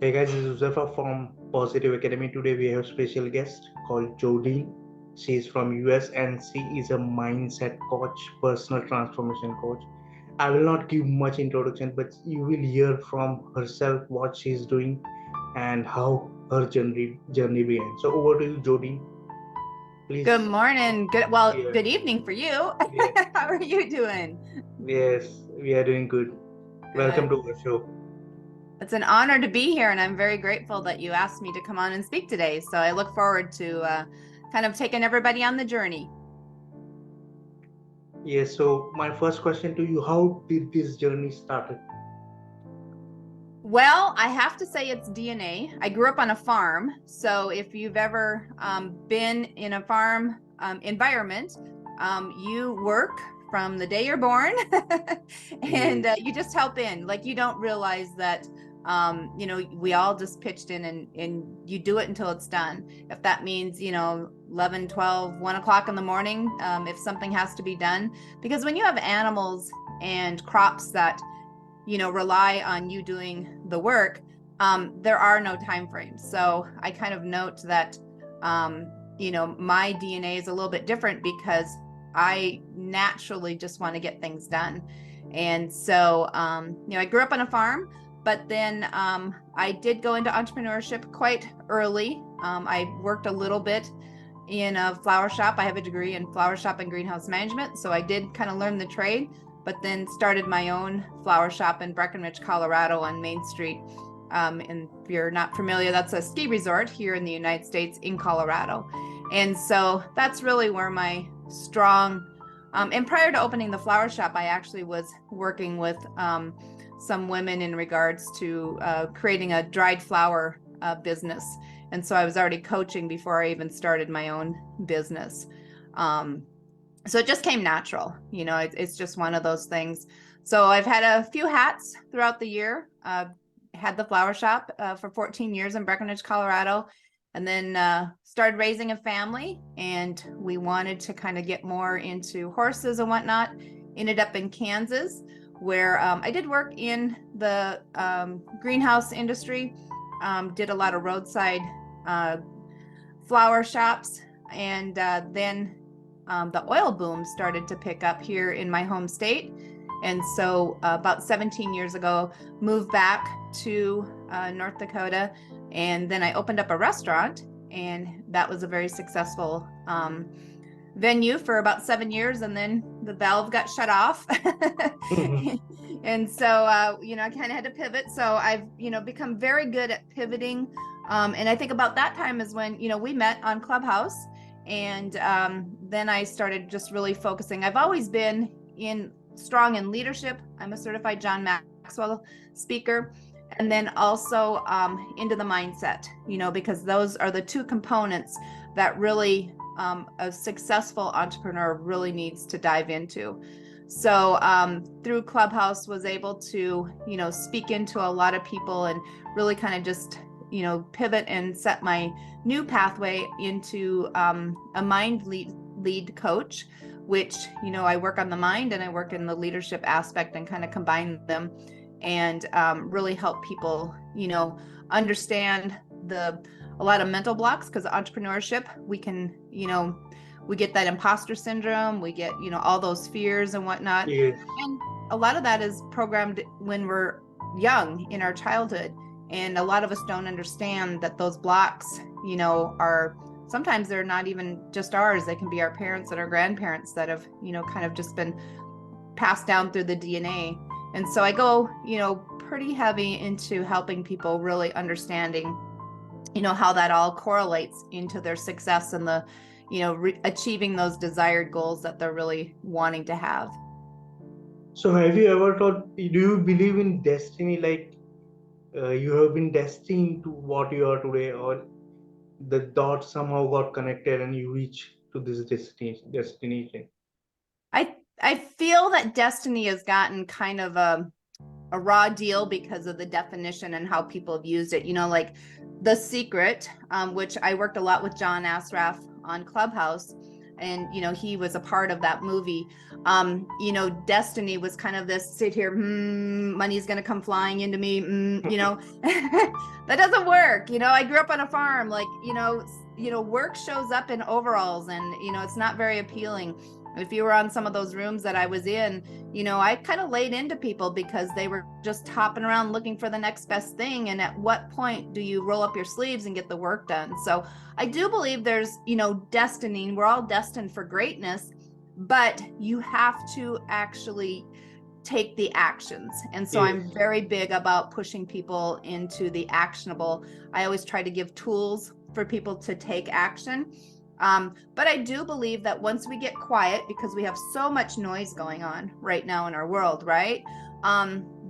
Hey guys, this is Huzaifa from Positive Academy. Today we have a special guest called Jodine. She is from US and she is a mindset coach, personal transformation coach. I will not give much introduction, but you will hear from herself what she is doing and how her journey began. So over to you, Jodine. Good Please. morning. Yeah. Good evening for you. Yeah. How are you doing? Yes, we are doing good. Welcome Good. to our show. It's an honor to be here, and I'm very grateful that you asked me to come on and speak today. So I look forward to kind of taking everybody on the journey. Yes, so my first question to you, how did this journey started? Well, I have to say it's DNA. I grew up on a farm. So if you've ever been in a farm environment, you work from the day you're born and Yes. you just help in. Like you don't realize that, we all just pitched in and you do it until it's done. If that means, 11, 12, 1 o'clock in the morning, if something has to be done. Because when you have animals and crops that rely on you doing the work, there are no time frames. So I kind of note that, my DNA is a little bit different because I naturally just want to get things done. And so, I grew up on a farm, but then I did go into entrepreneurship quite early. I worked a little bit in a flower shop. I have a degree in flower shop and greenhouse management. So I did kind of learn the trade, but then started my own flower shop in Breckenridge, Colorado on Main Street. And if you're not familiar, that's a ski resort here in the United States in Colorado. And so that's really where my strong, and prior to opening the flower shop, I actually was working with some women in regards to creating a dried flower business. And so I was already coaching before I even started my own business. So it just came natural. It's just one of those things. So I've had a few hats throughout the year. Had the flower shop for 14 years in Breckenridge, Colorado, and then started raising a family. And we wanted to kind of get more into horses and whatnot. Ended up in Kansas, where I did work in the greenhouse industry, did a lot of roadside flower shops, and then the oil boom started to pick up here in my home state. And so about 17 years ago, moved back to North Dakota. And then I opened up a restaurant, and that was a very successful venue for about 7 years. And then the valve got shut off. And so, I kind of had to pivot. So I've, become very good at pivoting. And I think about that time is when, we met on Clubhouse. And then I started just really focusing. I've always been strong in leadership. I'm a certified John Maxwell speaker. And then also into the mindset, because those are the two components that really a successful entrepreneur really needs to dive into. So through Clubhouse was able to, speak into a lot of people and really kind of just, pivot and set my new pathway into a mind lead coach, which, I work on the mind and I work in the leadership aspect and kind of combine them and really help people, understand a lot of mental blocks, because entrepreneurship, we can, we get that imposter syndrome, we get, all those fears and whatnot. Yes. And a lot of that is programmed when we're young in our childhood. And a lot of us don't understand that those blocks, are sometimes they're not even just ours. They can be our parents and our grandparents that have, kind of just been passed down through the DNA. And so I go, pretty heavy into helping people really understanding, how that all correlates into their success and the, achieving those desired goals that they're really wanting to have. So have you ever thought, do you believe in destiny, like you have been destined to what you are today, or the dots somehow got connected and you reach to this destination? I feel that destiny has gotten kind of a raw deal because of the definition and how people have used it. Like The Secret, which I worked a lot with John Asraf on Clubhouse. and he was a part of that movie. Destiny was kind of this sit here, money's gonna come flying into me, that doesn't work. I grew up on a farm, like work shows up in overalls, and it's not very appealing. If you were on some of those rooms that I was in, I kind of laid into people because they were just hopping around looking for the next best thing. And at what point do you roll up your sleeves and get the work done? So I do believe there's, destiny. We're all destined for greatness, but you have to actually take the actions. And so Yes. I'm very big about pushing people into the actionable. I always try to give tools for people to take action. But I do believe that once we get quiet, because we have so much noise going on right now in our world, right?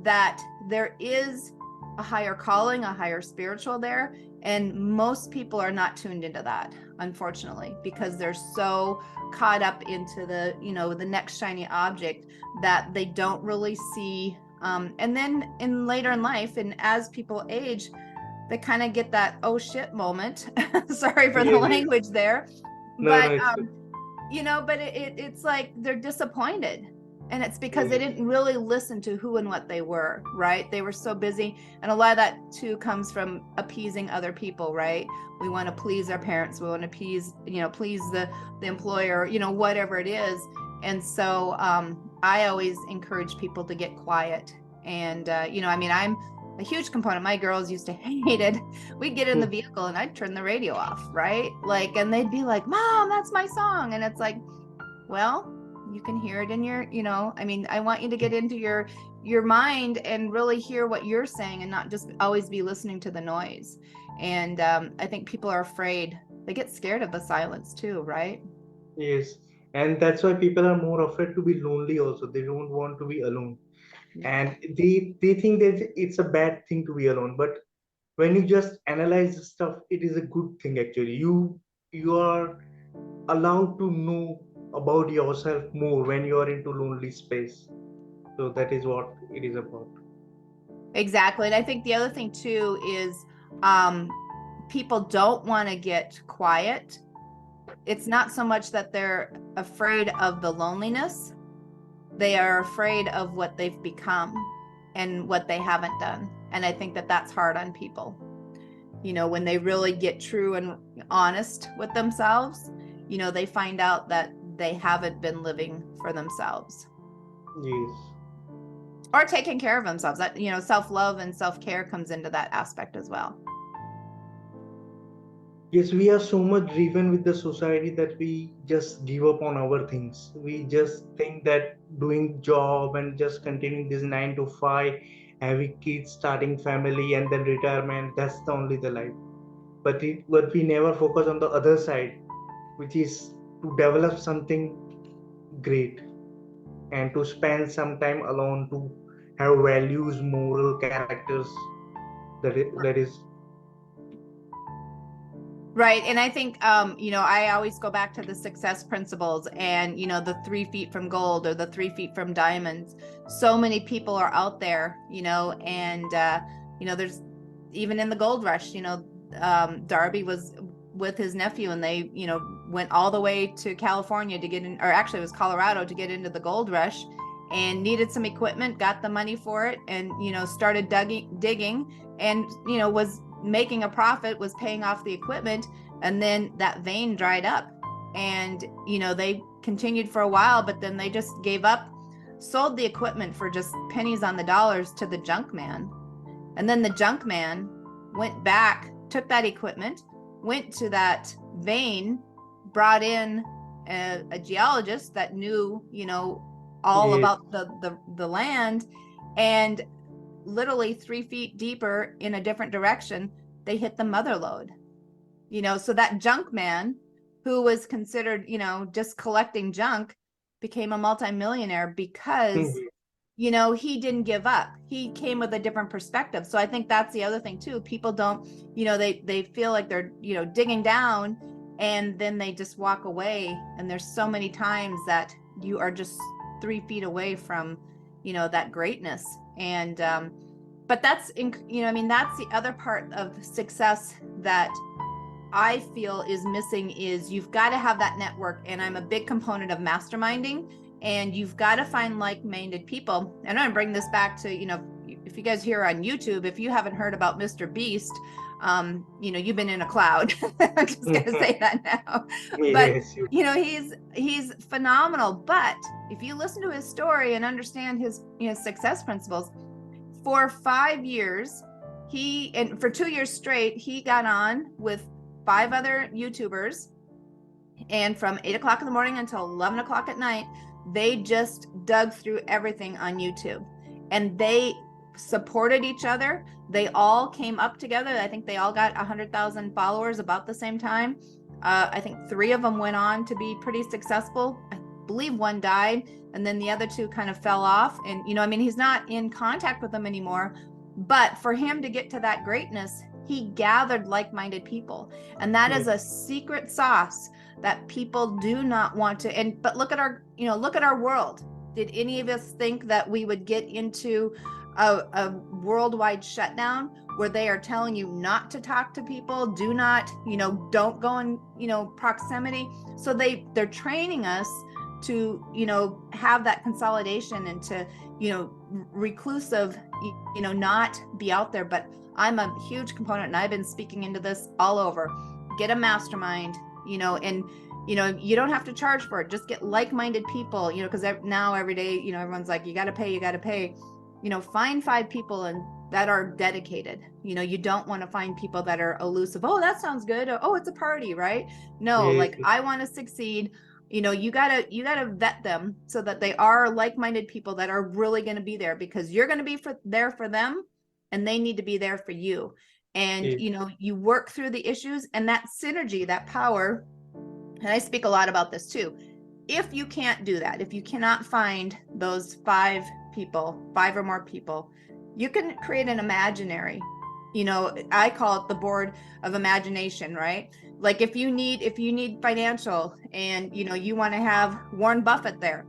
That there is a higher calling, a higher spiritual there. And most people are not tuned into that, unfortunately, because they're so caught up into the, the next shiny object that they don't really see. And then later in life, and as people age, they kind of get that oh shit moment. Sorry for the Yes, yes. language there, No, but no, it's but it's like they're disappointed, and it's because they yes. didn't really listen to who and what they were, right? They were so busy, and a lot of that too comes from appeasing other people, right? We want to please our parents, we want to please the employer, whatever it is. And so I always encourage people to get quiet. And I'm a huge component. My girls used to hate it. We'd get in the vehicle and I'd turn the radio off, right? Like, and they'd be like, Mom, that's my song. And it's like, well, you can hear it in your, I want you to get into your mind and really hear what you're saying, and not just always be listening to the noise. And I think people are afraid. They get scared of the silence too, right? Yes. And that's why people are more afraid to be lonely also. They don't want to be alone. Yeah. And they think that it's a bad thing to be alone. But when you just analyze the stuff, it is a good thing actually. You are allowed to know about yourself more when you are into lonely space. So that is what it is about. Exactly. And I think the other thing too is um, people don't want to get quiet. It's not so much that they're afraid of the loneliness, they are afraid of what they've become and what they haven't done. And I think that that's hard on people. When they really get true and honest with themselves, they find out that they haven't been living for themselves Yes. or taking care of themselves. That, self-love and self-care comes into that aspect as well. Yes, we are so much driven with the society that we just give up on our things. We just think that doing job and just continuing this 9 to 5, having kids, starting family, and then retirement, that's the only the life. But we never focus on the other side, which is to develop something great and to spend some time alone, to have values, moral characters. That is Right. And I think, I always go back to the success principles and, the 3 feet from gold or the 3 feet from diamonds. So many people are out there, and, there's even in the gold rush, Darby was with his nephew and they, went all the way to California to get in, or actually it was Colorado to get into the gold rush, and needed some equipment, got the money for it, and, started digging and, was making a profit, was paying off the equipment, and then that vein dried up, and they continued for a while, but then they just gave up, sold the equipment for just pennies on the dollars to the junk man. And then the junk man went back, took that equipment, went to that vein, brought in a geologist that knew all yes. about the land, and literally 3 feet deeper in a different direction, they hit the mother lode. So that junk man, who was considered, just collecting junk, became a multimillionaire because, Mhm. he didn't give up. He came with a different perspective. So I think that's the other thing too. People don't, they feel like they're, digging down, and then they just walk away. And there's so many times that you are just 3 feet away from, that greatness. And but that's that's the other part of success that I feel is missing is you've got to have that network. And I'm a big component of masterminding, and you've got to find like-minded people. And I'm going to bring this back to, if you guys hear on YouTube, if you haven't heard about Mr. Beast, you've been in a cloud. I'm just going to say that now. But, Yes, he's phenomenal. But if you listen to his story and understand his, success principles, for 5 years, and for 2 years straight, he got on with 5 other YouTubers. And from 8 o'clock in the morning until 11 o'clock at night, they just dug through everything on YouTube, and they supported each other. They all came up together. I think they all got 100,000 followers about the same time. I think 3 of them went on to be pretty successful. I believe 1 died, and then the other 2 kind of fell off. And, he's not in contact with them anymore. But for him to get to that greatness, he gathered like-minded people. And that is a secret sauce that people do not want to. But look at our world. Did any of us think that we would get into a worldwide shutdown where they are telling you not to talk to people, do not, don't go in, proximity? So they're training us to, have that consolidation and to, reclusive, not be out there. But I'm a huge component, and I've been speaking into this all over. Get a mastermind, and you don't have to charge for it. Just get like-minded people, because now every day, everyone's like, you got to pay. Find 5 people that are dedicated. You don't want to find people that are elusive. Oh, that sounds good. Oh, it's a party, right? No, yes, like, I want to succeed. You gotta vet them so that they are like-minded people that are really going to be there, because you're going to be there for them, and they need to be there for you. And yes, you work through the issues, and that synergy, that power. And I speak a lot about this too. If you can't do that, if you cannot find those 5 people, 5 or more people, you can create an imaginary, I call it the board of imagination, right? Like, if you need financial, and you want to have Warren Buffett there,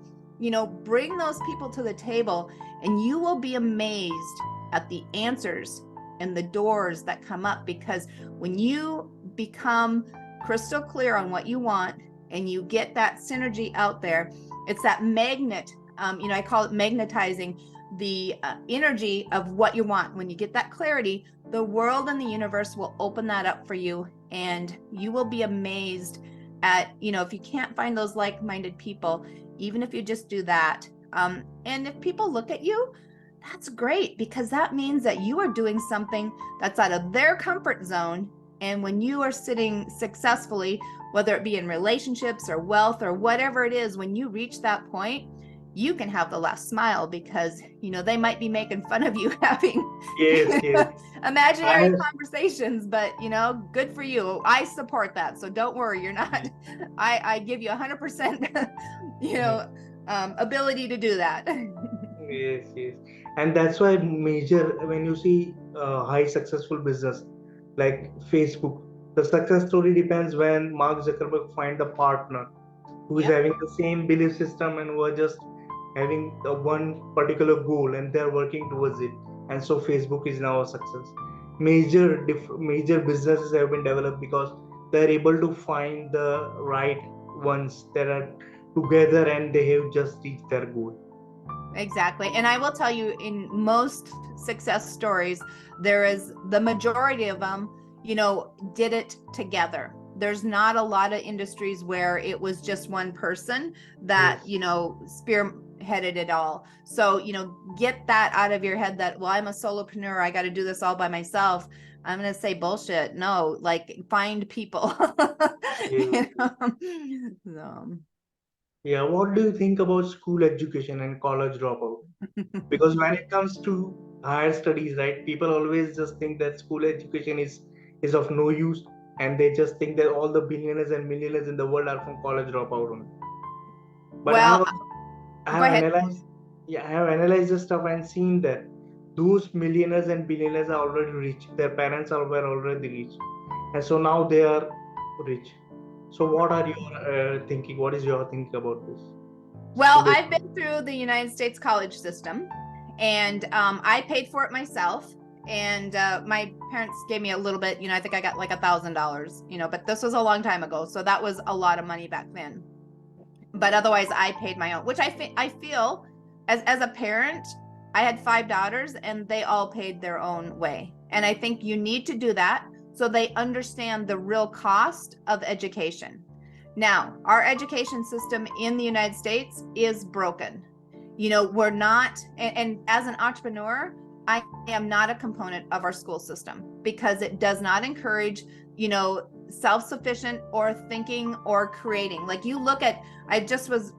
bring those people to the table, and you will be amazed at the answers and the doors that come up. Because when you become crystal clear on what you want, and you get that synergy out there, it's that magnet. I call it magnetizing the energy of what you want. When you get that clarity, the world and the universe will open that up for you, and you will be amazed at, if you can't find those like-minded people, even if you just do that. And if people look at you, that's great, because that means that you are doing something that's out of their comfort zone. And when you are sitting successfully, whether it be in relationships or wealth or whatever it is, when you reach that point, you can have the last smile, because they might be making fun of you having yes, yes. I imaginary have, conversations, but good for you. I support that, so don't worry, you're not. I give you 100% ability to do that. yes, yes. And that's why major, when you see high successful business like Facebook, the success story depends when Mark Zuckerberg find the partner who is Yep. having the same belief system, and who are just having the one particular goal, and they're working towards it. And so Facebook is now a success. Major businesses have been developed because they're able to find the right ones that are together, and they have just reached their goal. Exactly. And I will tell you, in most success stories, there is the majority of them, did it together. There's not a lot of industries where it was just one person that, Yes, spearheaded it all. So, get that out of your head that, well, I'm a solopreneur, I got to do this all by myself. I'm going to say bullshit. No, like, find people. yes, You yes. know? So. Yeah, what do you think about school education and college dropout? Because when it comes to higher studies, right, people always just think that school education is of no use, and they just think that all the billionaires and millionaires in the world are from college dropout only. But Well, I go have ahead. analyzed, yeah, I have analyzed the stuff and seen that those millionaires and billionaires are already rich. Their parents were already rich, and so now they are rich. So what are your thinking? What is your thinking about this Well, school I've education? been through the United States college system, and I paid for it myself. And my parents gave me a little bit, I think I got like $1,000, but this was a long time ago. So that was a lot of money back then. But otherwise I paid my own, which I feel as a parent, I had 5 daughters and they all paid their own way. And I think you need to do that so they understand the real cost of education. Now, our education system in the United States is broken. We're not, and as an entrepreneur, I am not a component of our school system because it does not encourage, self-sufficient or thinking or creating. Like you look at, I just was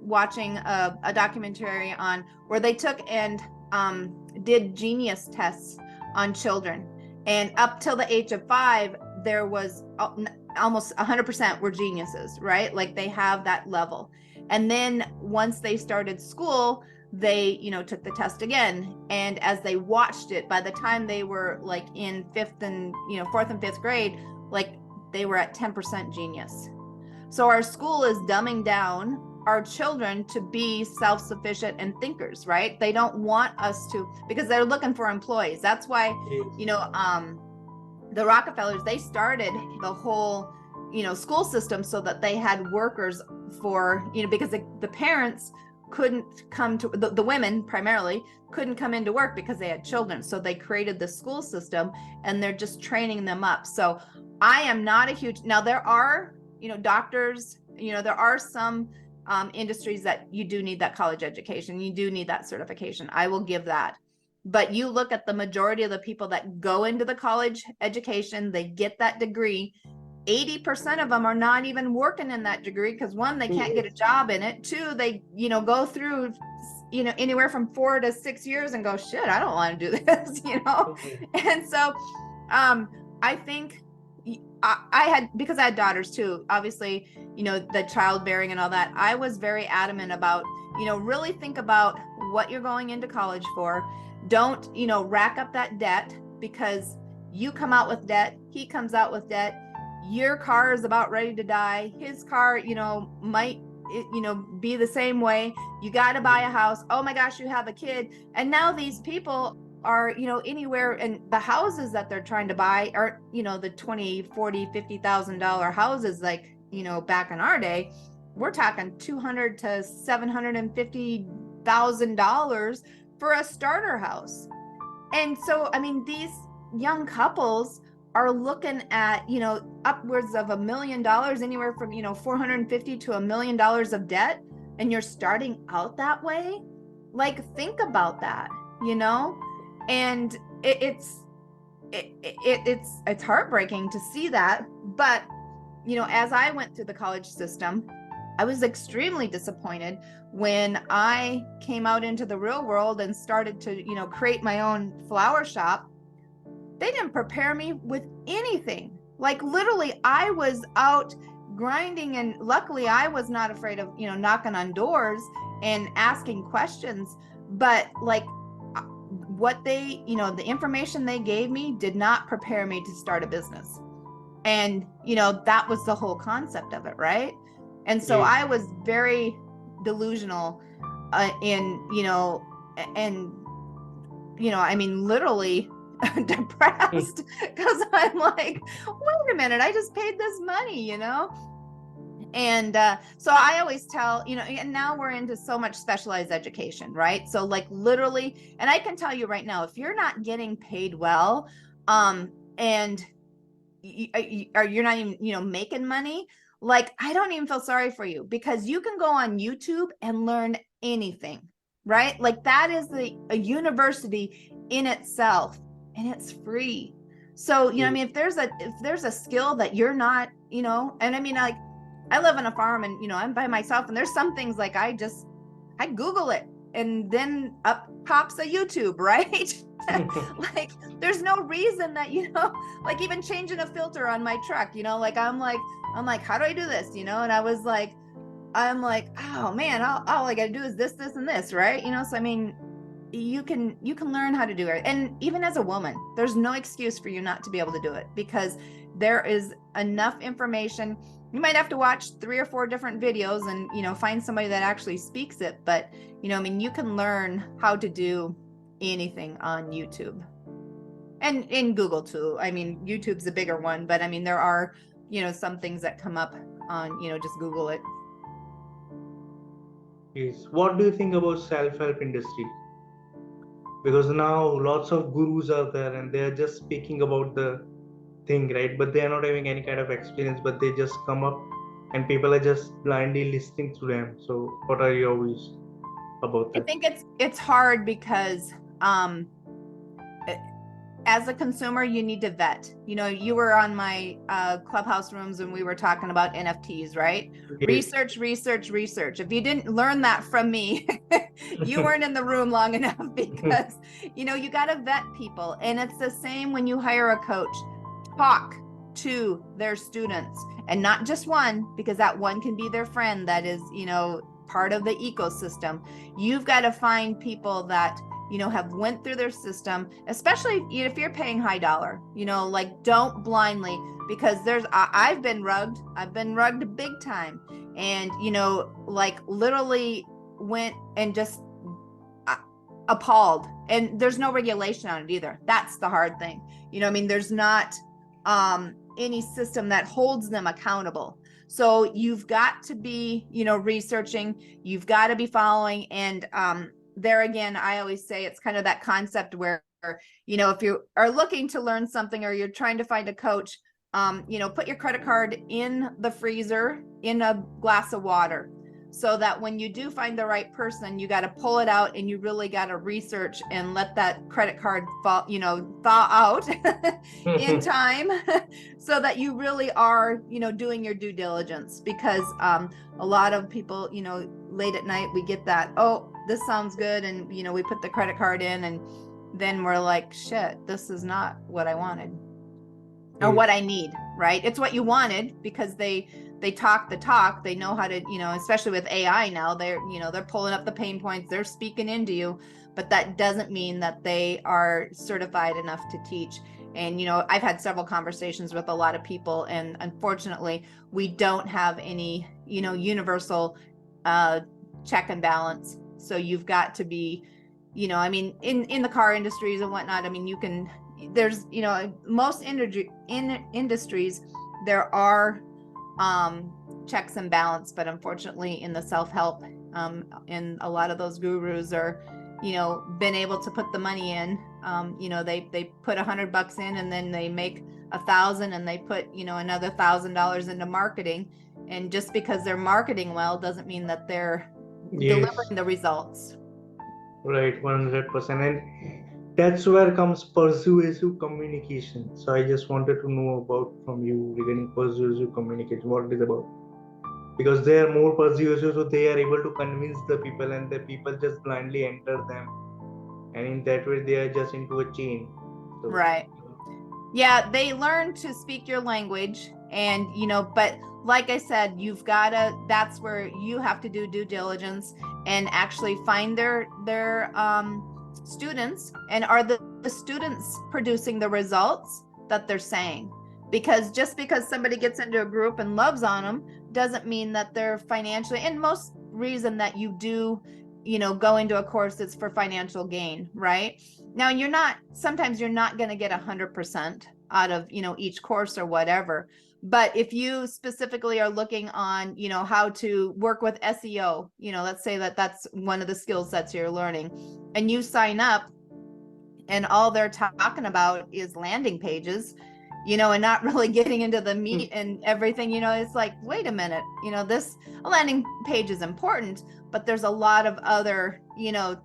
watching a documentary on where they took and did genius tests on children. And up till the age of 5, there was almost 100% were geniuses, right? Like they have that level. And then once they started school, they, took the test again. And as they watched it, by the time they were like in 4th and 5th grade, like they were at 10% genius. So our school is dumbing down our children to be self-sufficient and thinkers, right? They don't want us to, because they're looking for employees. That's why, the Rockefellers, they started the whole, school system so that they had workers for, because the parents couldn't come to, the women primarily couldn't come into work because they had children. So they created the school system and they're just training them up. So I am not a huge, now there are, doctors, there are some industries that you do need that college education. You do need that certification. I will give that. But you look at the majority of the people that go into the college education, they get that degree. 80% of them are not even working in that degree because 1, they can't get a job in it. 2, they, go through, anywhere from 4 to 6 years and go, shit, I don't want to do this, And so I think I had, because I had daughters too, obviously, the childbearing and all that, I was very adamant about, really think about what you're going into college for. Don't, rack up that debt because you come out with debt, he comes out with debt. Your car is about ready to die. His car, might, be the same way. You got to buy a house. Oh my gosh, you have a kid. And now these people are, anywhere, and the houses that they're trying to buy are, the $20,000, $40,000, $50,000 houses. Like, back in our day, we're talking $200,000 to $750,000 for a starter house. And so, I mean, these young couples are looking at, upwards of $1 million, anywhere from, 450 to $1 million of debt. And you're starting out that way. Like, think about that, and it's heartbreaking to see that. But, as I went through the college system, I was extremely disappointed when I came out into the real world and started to, create my own flower shop. They didn't prepare me with anything. Like literally, I was out grinding, and luckily I was not afraid of, knocking on doors and asking questions. But like what they, the information they gave me did not prepare me to start a business. And, that was the whole concept of it, right? And so I was very delusional in, and, I mean, literally depressed because I'm like, wait a minute, I just paid this money, And so I always tell, and now we're into so much specialized education, right? So like literally, and I can tell you right now, if you're not getting paid well, and you're not even, making money, like I don't even feel sorry for you because you can go on YouTube and learn anything, right? Like that is a university in itself, and it's free. So, I mean, if there's a skill that you're not, and I mean, like I live on a farm and, I'm by myself, and there's some things like I Google it and then up pops a YouTube, right? Like there's no reason that, like even changing a filter on my truck, like I'm like, how do I do this? And I'm like, oh man, all I gotta do is this, and this, right? So, I mean, you can learn how to do it. And even as a woman, there's no excuse for you not to be able to do it because there is enough information. You might have to watch 3 or 4 different videos and, find somebody that actually speaks it. But, I mean, you can learn how to do anything on YouTube. And in Google too. I mean, YouTube's a bigger one, but I mean, there are, some things that come up on, just Google it. Yes. What do you think about self-help industry? Because now lots of gurus are there and they are just speaking about the thing, right? But they are not having any kind of experience, but they just come up and people are just blindly listening to them. So what are your views about I that? think it's hard because as a consumer, you need to vet. You were on my Clubhouse rooms and we were talking about NFTs, right? Yes. Research, research, research. If you didn't learn that from me, you weren't in the room long enough, because you got to vet people. And it's the same when you hire a coach. Talk to their students, and not just one, because that one can be their friend that is part of the ecosystem. You've got to find people that have went through their system, especially if you're paying high dollar. Like, don't blindly, because I've been rugged big time, and like literally went and just appalled. And there's no regulation on it either. That's the hard thing. I mean, there's not any system that holds them accountable. So you've got to be researching, you've got to be following. And there again, I always say it's kind of that concept where if you are looking to learn something, or you're trying to find a coach, put your credit card in the freezer in a glass of water, so that when you do find the right person, you got to pull it out and you really got to research and let that credit card thaw out in time, so that you really are doing your due diligence. Because a lot of people, late at night, we get that, oh, this sounds good, and we put the credit card in, and then we're like, shit, this is not what I wanted or what I need, right? It's what you wanted, because they talk the talk. They know how to, especially with AI now, they're pulling up the pain points, they're speaking into you, but that doesn't mean that they are certified enough to teach. And I've had several conversations with a lot of people, and unfortunately we don't have any universal check and balance. So you've got to be, I mean, in the car industries and whatnot, I mean, there's most industries there are checks and balance, but unfortunately in the self-help, and a lot of those gurus are been able to put the money in, they put $100 in, and then they make 1,000, and they put another $1,000 into marketing. And just because they're marketing well doesn't mean that they're delivering the results. Right, 100%. And that's where comes persuasive communication. So I just wanted to know about from you regarding persuasive communication, what it is about. Because they are more persuasive, so they are able to convince the people, and the people just blindly enter them. And in that way, they are just into a chain. So, right. Yeah, they learn to speak your language, and but like I said, that's where you have to do due diligence and actually find their students, and are the students producing the results that they're saying. Because just because somebody gets into a group and loves on them doesn't mean that they're financially, and most reason that you do go into a course, it's for financial gain, right? Now sometimes you're not going to get 100% out of each course or whatever. But if you specifically are looking on how to work with SEO, let's say that's one of the skill sets you're learning, and you sign up and all they're talking about is landing pages, and not really getting into the meat and everything, it's like, wait a minute, a landing page is important, but there's a lot of other,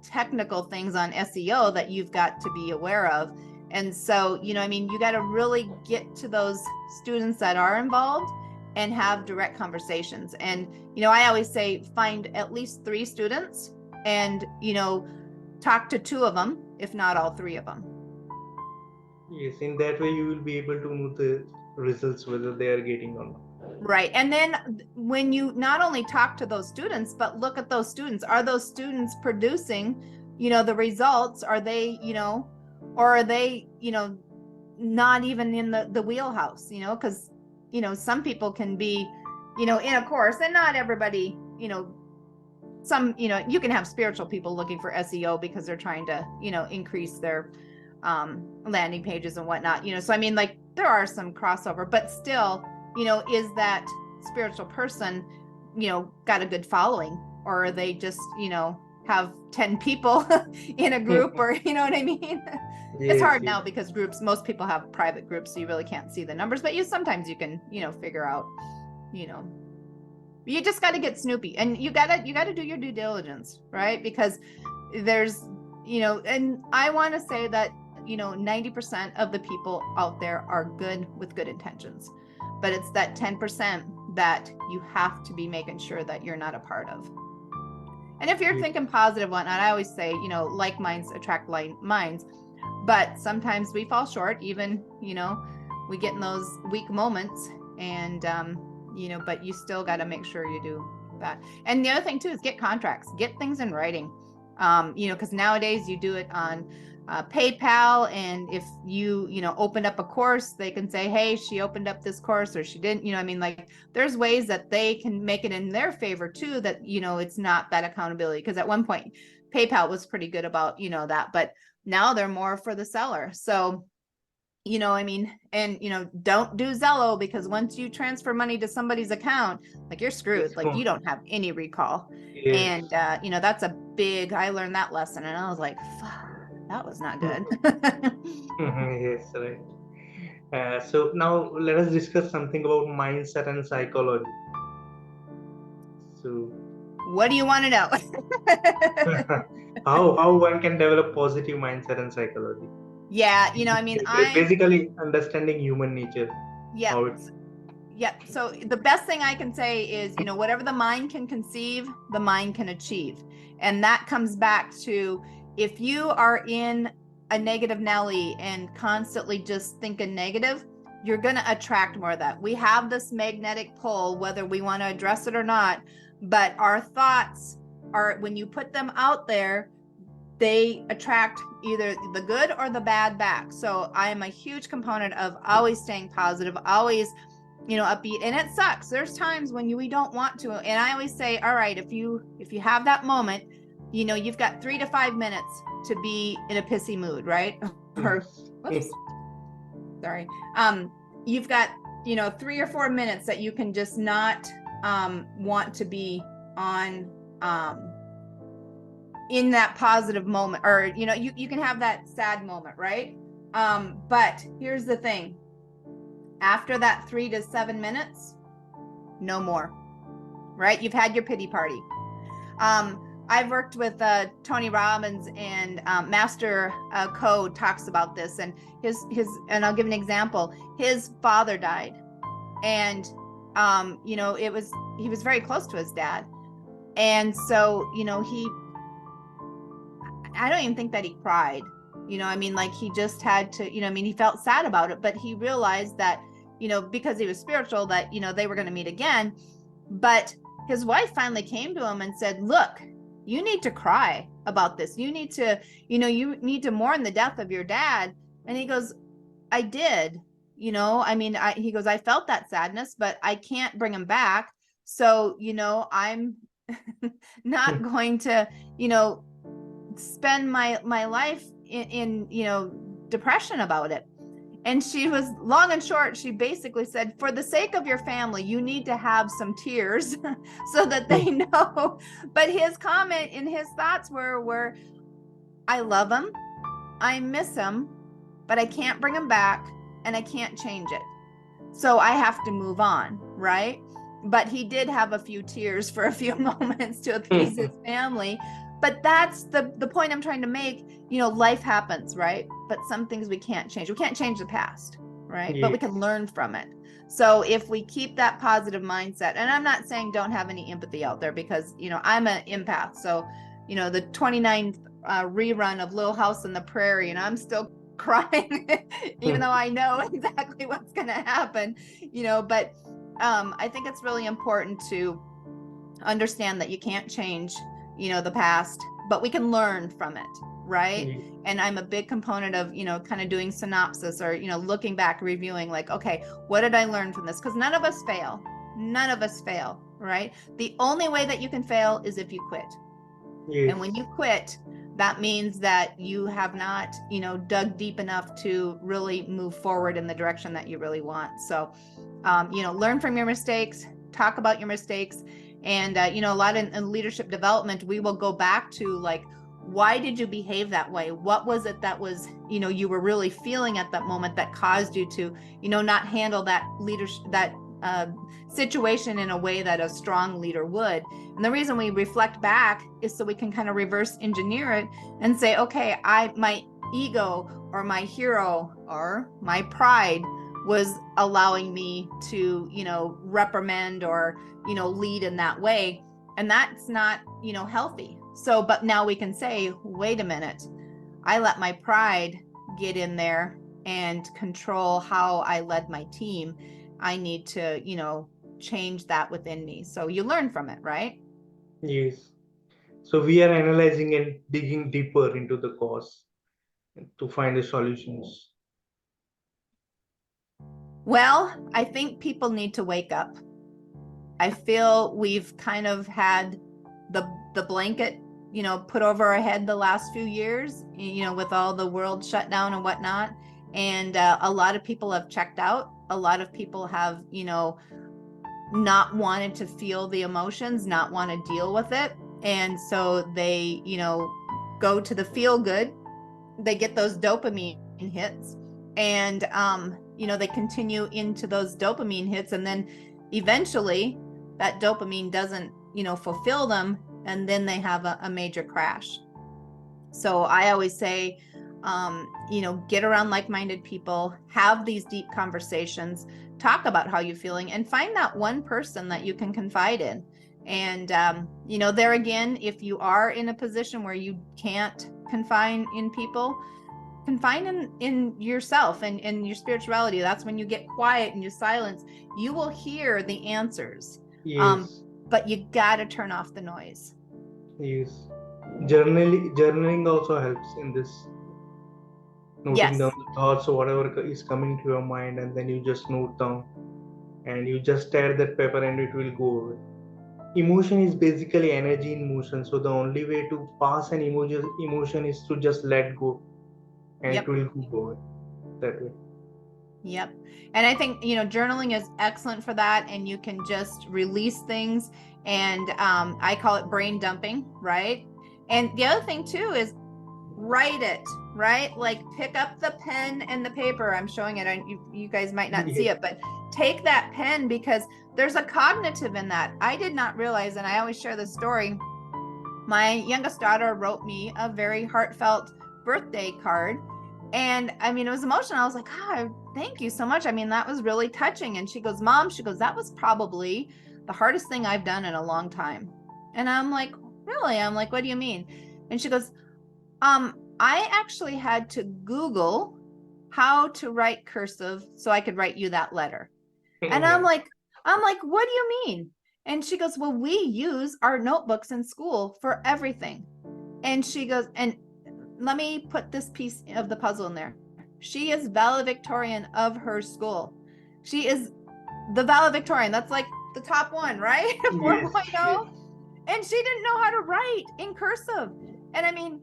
technical things on SEO that you've got to be aware of. And so, you got to really get to those students that are involved and have direct conversations. And, I always say, find at least 3 students and, talk to 2 of them, if not all 3 of them. yes, in that way, you will be able to know the results, whether they are getting or not. Right. And then when you not only talk to those students, but look at those students, are those students producing, the results? Are they, or are they, not even in the wheelhouse, because, some people can be, in a course, and not everybody, some, you can have spiritual people looking for SEO because they're trying to, increase their landing pages and whatnot, so I mean, like, there are some crossover, but still, is that spiritual person, got a good following, or are they just, have 10 people in a group, or you know what I mean? It's hard now because most people have private groups, so you really can't see the numbers, but sometimes you can, figure out, you just got to get snoopy, and you got to do your due diligence, right? Because there's, and I want to say that, 90% of the people out there are good with good intentions, but it's that 10% that you have to be making sure that you're not a part of. And if you're thinking positive whatnot, I always say, like minds attract like minds, but sometimes we fall short, even, we get in those weak moments, and, but you still got to make sure you do that. And the other thing too is get contracts, get things in writing, because nowadays you do it on PayPal, and if you open up a course, they can say, hey, she opened up this course, or she didn't, I mean, like, there's ways that they can make it in their favor too, that it's not that accountability, because at one point PayPal was pretty good about that, but now they're more for the seller. So I mean, and don't do Zello, because once you transfer money to somebody's account, like, you're screwed. Like, you don't have any recall. And that's a big, I learned that lesson, and I was like, fuck, that was not good. Yes, right. So now let us discuss something about mindset and psychology. So what do you want to know? how one can develop positive mindset and psychology? Yeah, I mean, basically understanding human nature. Yeah. Yeah. So the best thing I can say is, whatever the mind can conceive, the mind can achieve. And that comes back to, if you are in a negative Nelly and constantly just thinking negative, you're going to attract more of that. We have this magnetic pull, whether we want to address it or not, but our thoughts are, when you put them out there, they attract either the good or the bad back. So I am a huge component of always staying positive, always, upbeat. And it sucks. There's times when we don't want to. And I always say, all right, if you have that moment, you've got 3 to 5 minutes to be in a pissy mood, right? Or, whoops, sorry. You've got, 3 or 4 minutes that you can just not want to be on, in that positive moment, or you can have that sad moment, right? But here's the thing, after that 3 to 7 minutes, no more, right? You've had your pity party. I've worked with Tony Robbins, and Master Code talks about this, and and I'll give an example. His father died, and he was very close to his dad, and so I don't even think that he cried, I mean, like, he just had to, I mean, he felt sad about it, but he realized that, because he was spiritual, that, they were going to meet again. But his wife finally came to him and said, look, you need to cry about this. You need to, you need to mourn the death of your dad. And he goes, I did, I mean, he goes, I felt that sadness, but I can't bring him back. So, I'm not going to, spend my life in depression about it. And she was, long and short, she basically said, for the sake of your family, you need to have some tears so that they know. But his comment and his thoughts were, I love him, I miss him, but I can't bring him back, and I can't change it. So I have to move on, right? But he did have a few tears for a few moments to appease his family. But that's the point I'm trying to make. Life happens, right? But some things we can't change. We can't change the past, right? But we can learn from it. So if we keep that positive mindset, and I'm not saying don't have any empathy out there, because, I'm an empath. So, the 29th rerun of Little House on the Prairie, and I'm still crying, even though I know exactly what's going to happen, but I think it's really important to understand that you can't change, the past, but we can learn from it, right? And I'm a big component of, kind of doing synopsis, or, looking back, reviewing, like, okay, what did I learn from this? Because none of us fail, right? The only way that you can fail is if you quit. And when you quit, that means that you have not, dug deep enough to really move forward in the direction that you really want. So, learn from your mistakes, talk about your mistakes. And, a lot in leadership development, we will go back to like, why did you behave that way? What was it that was, you were really feeling at that moment that caused you to, not handle that leadership, that situation in a way that a strong leader would. And the reason we reflect back is so we can kind of reverse engineer it and say, okay, my ego or my hero or my pride was allowing me to, reprimand or, lead in that way. And that's not, healthy. So, but now we can say, wait a minute, I let my pride get in there and control how I led my team. I need to, change that within me. So you learn from it, right? Yes. So we are analyzing and digging deeper into the cause to find the solutions. Well, I think people need to wake up. I feel we've kind of had the blanket, put over our head the last few years, with all the world shut down and whatnot. And a lot of people have checked out. A lot of people have, not wanted to feel the emotions, not want to deal with it. And so they, go to the feel good. They get those dopamine hits and, they continue into those dopamine hits. And then eventually that dopamine doesn't, fulfill them. And then they have a major crash. So I always say, get around like-minded people, have these deep conversations, talk about how you're feeling, and find that one person that you can confide in. And, there again, if you are in a position where you can't confide in people, confide in yourself and in your spirituality. That's when you get quiet and you silence, you will hear the answers. Yes. But you got to turn off the noise. Yes. Journaling also helps in this. Noting Yes. down the thoughts or whatever is coming to your mind, and then you just note down and you just stare that paper and it will go away. Emotion is basically energy in motion, so the only way to pass an emotion is to just let go, and Yep. it will go away that way. Yep. And I think, journaling is excellent for that. And you can just release things. And I call it brain dumping, right? And the other thing too is write it, right? Like pick up the pen and the paper. I'm showing it. You guys might not see it, but take that pen because there's a cognitive in that. I did not realize, and I always share this story. My youngest daughter wrote me a very heartfelt birthday card. And I mean, it was emotional. I was like, oh, thank you so much. I mean, that was really touching. And she goes, Mom, that was probably the hardest thing I've done in a long time. And I'm like, really? I'm like, what do you mean? And she goes, I actually had to Google how to write cursive so I could write you that letter. And I'm like, what do you mean? And she goes, well, we use our notebooks in school for everything. And she goes, and let me put this piece of the puzzle in there. She is valedictorian of her school. She is the valedictorian. That's like the top one, right? 4.0. Yes. And she didn't know how to write in cursive. And I mean,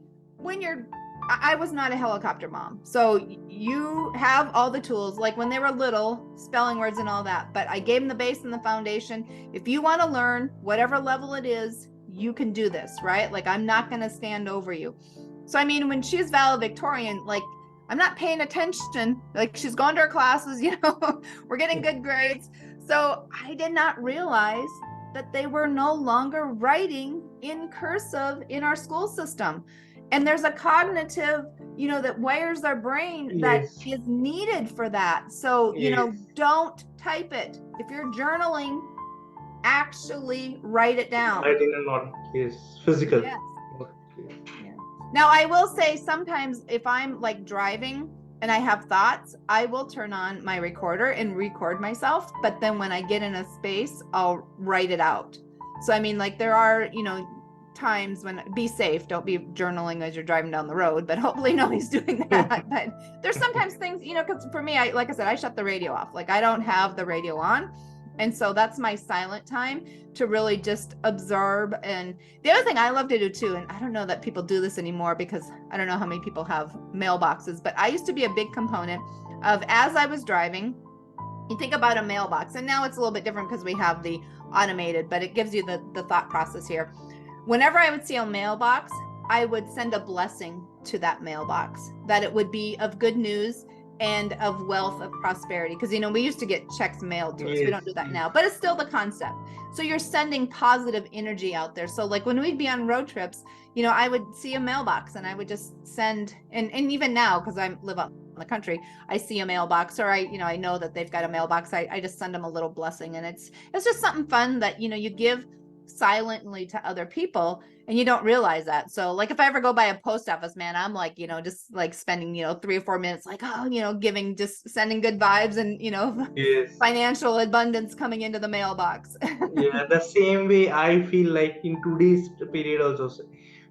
I was not a helicopter mom. So you have all the tools, like when they were little, spelling words and all that. But I gave them the base and the foundation. If you want to learn whatever level it is, you can do this, right? Like I'm not going to stand over you. So, I mean, when she's valedictorian, like I'm not paying attention. Like she's going to her classes, we're getting good grades. So I did not realize that they were no longer writing in cursive in our school system. And there's a cognitive, that wires their brain that is needed for that. So, don't type it. If you're journaling, actually write it down. Write in a notebook, physical. Yes. Yeah. Now, I will say sometimes if I'm like driving and I have thoughts, I will turn on my recorder and record myself. But then when I get in a space, I'll write it out. So, I mean, like there are, times when be safe, don't be journaling as you're driving down the road, but hopefully nobody's doing that. But there's sometimes things, because for me, like I said, I shut the radio off. Like I don't have the radio on. And so that's my silent time to really just absorb. And the other thing I love to do too, and I don't know that people do this anymore because I don't know how many people have mailboxes, but I used to be a big component of, as I was driving, you think about a mailbox, and now it's a little bit different because we have the automated, but it gives you the thought process here. Whenever I would see a mailbox, I would send a blessing to that mailbox, that it would be of good news and of wealth, of prosperity. Because, we used to get checks mailed to us. We don't do that now, but it's still the concept. So you're sending positive energy out there. So like when we'd be on road trips, I would see a mailbox and I would just send, and even now, because I live up in the country, I see a mailbox, or I know that they've got a mailbox. I just send them a little blessing, and it's just something fun that, you give silently to other people, and you don't realize that. So like if I ever go by a post office, man, I'm like, just like spending, 3 or 4 minutes, like, giving, just sending good vibes, and, Yes. financial abundance coming into the mailbox. Yeah, the same way I feel like in today's period also.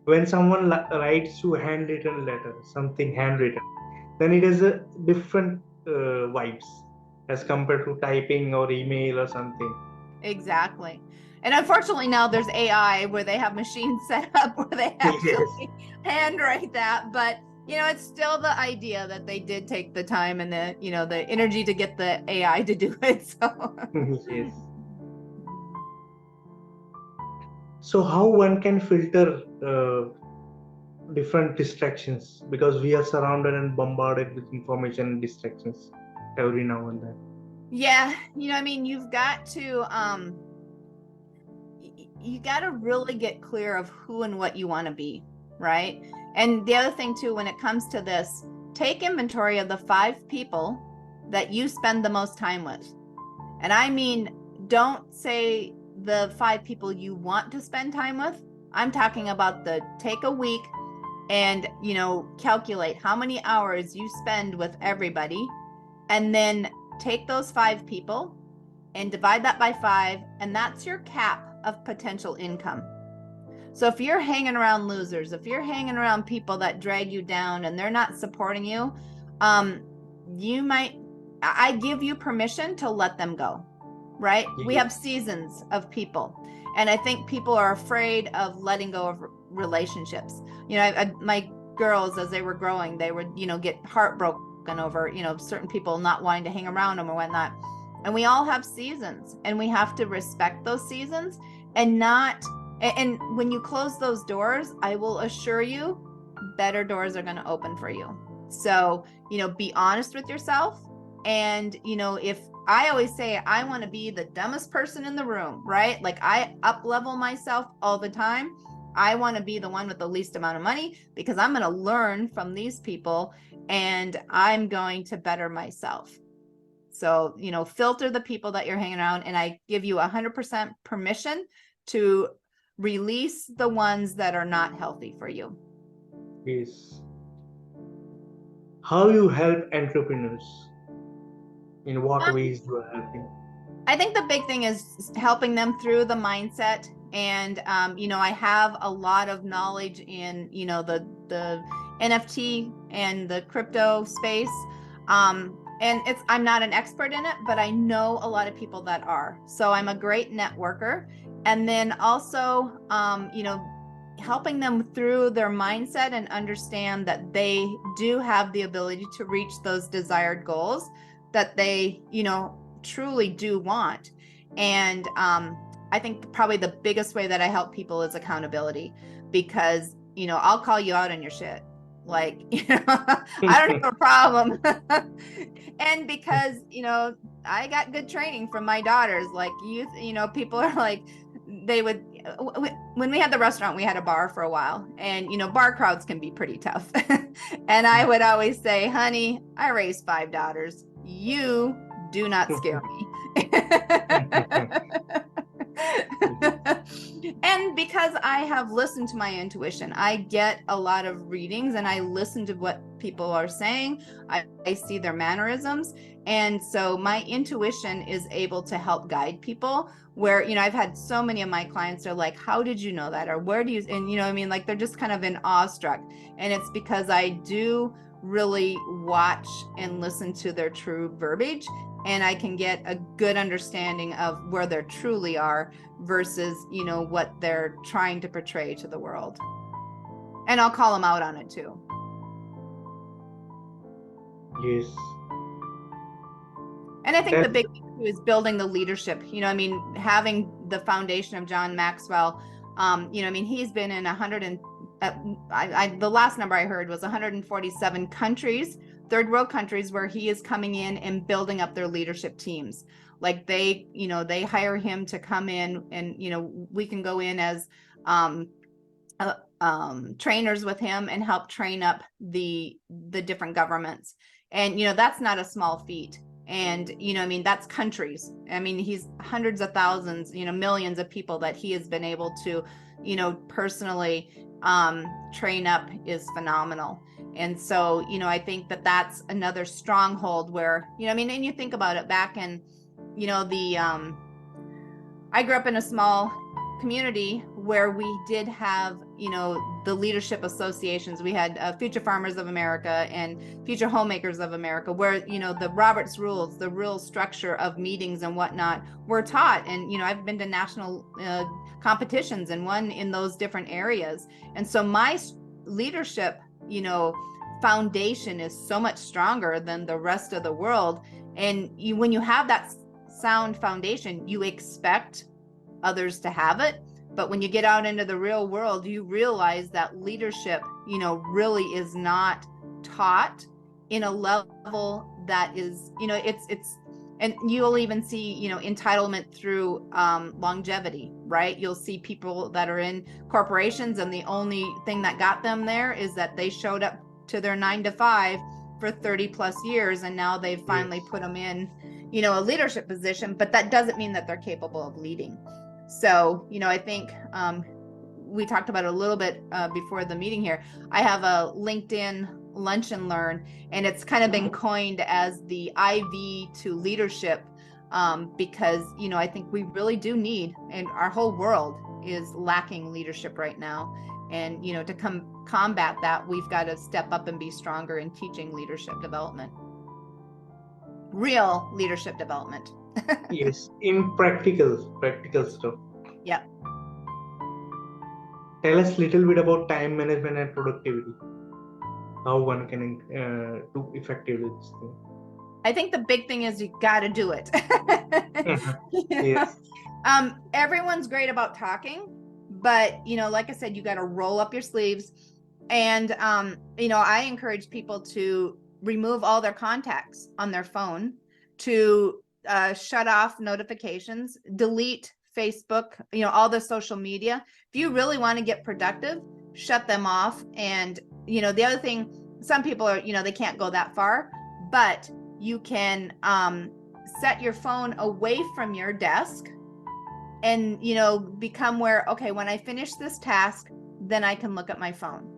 When someone writes you handwritten letter, something handwritten, then it is a different vibes as compared to typing or email or something. Exactly. And unfortunately now there's AI where they have machines set up where they Yes. actually handwrite that, but it's still the idea that they did take the time and the energy to get the AI to do it. So Yes. So how one can filter different distractions, because we are surrounded and bombarded with information and distractions every now and then. yeah, you've got to you got to really get clear of who and what you want to be, right? And the other thing too, when it comes to this, take inventory of the 5 people that you spend the most time with. And I mean, don't say the 5 people you want to spend time with. I'm talking about take a week and, calculate how many hours you spend with everybody, and then take those 5 people and divide that by 5, and that's your cap of potential income. So if you're hanging around losers, if you're hanging around people that drag you down and they're not supporting you, I give you permission to let them go, right? We have seasons of people, and I think people are afraid of letting go of relationships. My girls, as they were growing, they would, get heartbroken over, certain people not wanting to hang around them or whatnot. And we all have seasons, and we have to respect those seasons, and when you close those doors, I will assure you, better doors are going to open for you. So, be honest with yourself. And, if I always say I want to be the dumbest person in the room, right? Like I up level myself all the time. I want to be the one with the least amount of money because I'm going to learn from these people and I'm going to better myself. So, filter the people that you're hanging around, and I give you 100% permission to release the ones that are not healthy for you. Yes. How you help entrepreneurs? In what ways you are helping? I think the big thing is helping them through the mindset. And, I have a lot of knowledge in, the NFT and the crypto space. And I'm not an expert in it, but I know a lot of people that are. So I'm a great networker. And then also, helping them through their mindset and understand that they do have the ability to reach those desired goals that they, truly do want. And I think probably the biggest way that I help people is accountability, because, I'll call you out on your shit. Like, I don't have a problem. And because, I got good training from my daughters, like people are like, they would, when we had the restaurant, we had a bar for a while, and, bar crowds can be pretty tough. And I would always say, honey, I raised 5 daughters. You do not scare me. And because I have listened to my intuition, I get a lot of readings and I listen to what people are saying. I see their mannerisms. And so my intuition is able to help guide people where, I've had so many of my clients are like, how did you know that? Or where do you, and like, they're just kind of in awestruck. And it's because I do really watch and listen to their true verbiage, and I can get a good understanding of where they truly are versus, you know, what they're trying to portray to the world. And I'll call them out on it too. Yes. And I think the That's big thing too is building the leadership. You know, I mean, having the foundation of John Maxwell, you know, I mean, he's been in 100 and the last number I heard was 147 countries, third world countries, where he is coming in and building up their leadership teams. Like they, you know, they hire him to come in, and, you know, we can go in as trainers with him and help train up the different governments. And, you know, that's not a small feat. And, you know, I mean, that's countries. I mean, he's hundreds of thousands, you know, millions of people that he has been able to, you know, personally train up is phenomenal. And so, you know, I think that that's another stronghold where, you know, I mean, and you think about it back in, you know, I grew up in a small community where we did have, you know, the leadership associations. We had Future Farmers of America and Future Homemakers of America, where, you know, the Roberts rules, the real structure of meetings and whatnot were taught. And, you know, I've been to national competitions and won in those different areas. And so my leadership, you know, foundation is so much stronger than the rest of the world. And when you have that sound foundation, you expect others to have it. But when you get out into the real world, you realize that leadership, you know, really is not taught in a level that is, you know, it's, and you'll even see, you know, entitlement through longevity, right? You'll see people that are in corporations, and the only thing that got them there is that they showed up to their 9 to 5 for 30 plus years, and now they've finally put them in, you know, a leadership position. But that doesn't mean that they're capable of leading. So, you know, I think we talked about it a little bit before the meeting here. I have a LinkedIn Lunch and Learn, and it's kind of been coined as the IV to leadership because, you know, I think we really do need, and our whole world is lacking leadership right now. And, you know, to combat that, we've got to step up and be stronger in teaching leadership development, real leadership development. yes, in practical stuff. Yeah. Tell us a little bit about time management and productivity. How one can do effectively this thing. I think the big thing is you got to do it. Yes. Everyone's great about talking, but, you know, like I said, you got to roll up your sleeves. And, you know, I encourage people to remove all their contacts on their phone, to shut off notifications, delete Facebook, you know, all the social media. If you really want to get productive, shut them off. And, you know, the other thing, some people are, you know, they can't go that far, but you can set your phone away from your desk and, you know, become where, okay, when I finish this task, then I can look at my phone,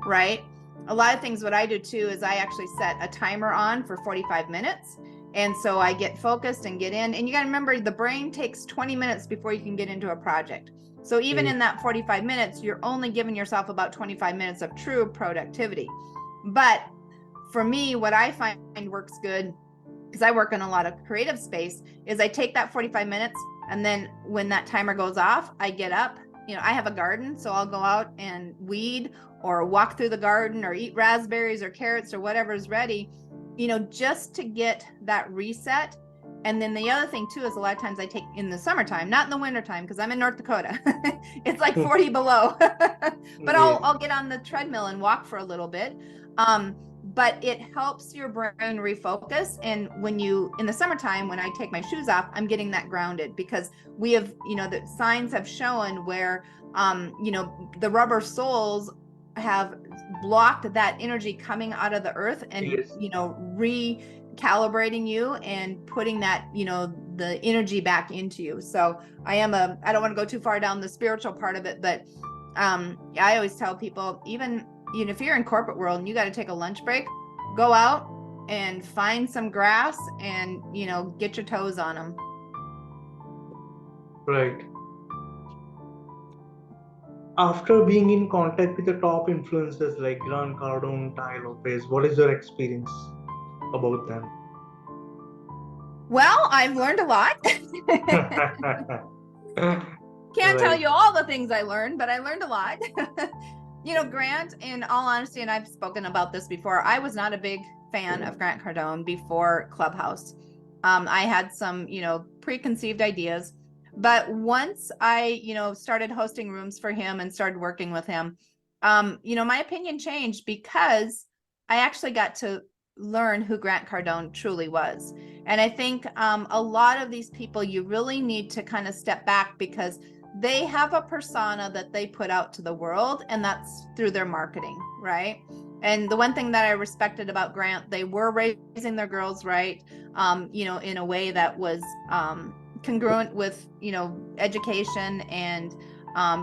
right? A lot of things, what I do too is I actually set a timer on for 45 minutes. And so I get focused and get in. And you got to remember, the brain takes 20 minutes before you can get into a project. So even in that 45 minutes, you're only giving yourself about 25 minutes of true productivity. But for me, what I find works good, because I work in a lot of creative space, is I take that 45 minutes, and then when that timer goes off, I get up. You know, I have a garden, so I'll go out and weed or walk through the garden or eat raspberries or carrots or whatever is ready, you know, just to get that reset. And then the other thing too is a lot of times I take in the summertime, not in the wintertime, because I'm in North Dakota. It's like 40 below. But I'll get on the treadmill and walk for a little bit. But it helps your brain refocus. And when you, in the summertime, when I take my shoes off, I'm getting that grounded, because we have, you know, the signs have shown where, you know, the rubber soles have blocked that energy coming out of the earth and, you know, recalibrating you and putting that, you know, the energy back into you. So I don't want to go too far down the spiritual part of it, but I always tell people, even, you know, if you're in corporate world and you got to take a lunch break, go out and find some grass and, you know, get your toes on them. Right. After being in contact with the top influencers like Grant Cardone, Ty Lopez, what is your experience about them? Well, I've learned a lot. Can't tell Right. you all the things I learned, but I learned a lot. Grant, in all honesty, and I've spoken about this before, I was not a big fan of Grant Cardone before Clubhouse. I had some, preconceived ideas, but once I, started hosting rooms for him and started working with him, my opinion changed because I actually got to learn who Grant Cardone truly was. And I think a lot of these people, you really need to kind of step back because they have a persona that they put out to the world, and that's through their marketing, right? And the one thing that I respected about Grant, they were raising their girls right, in a way that was congruent with, education and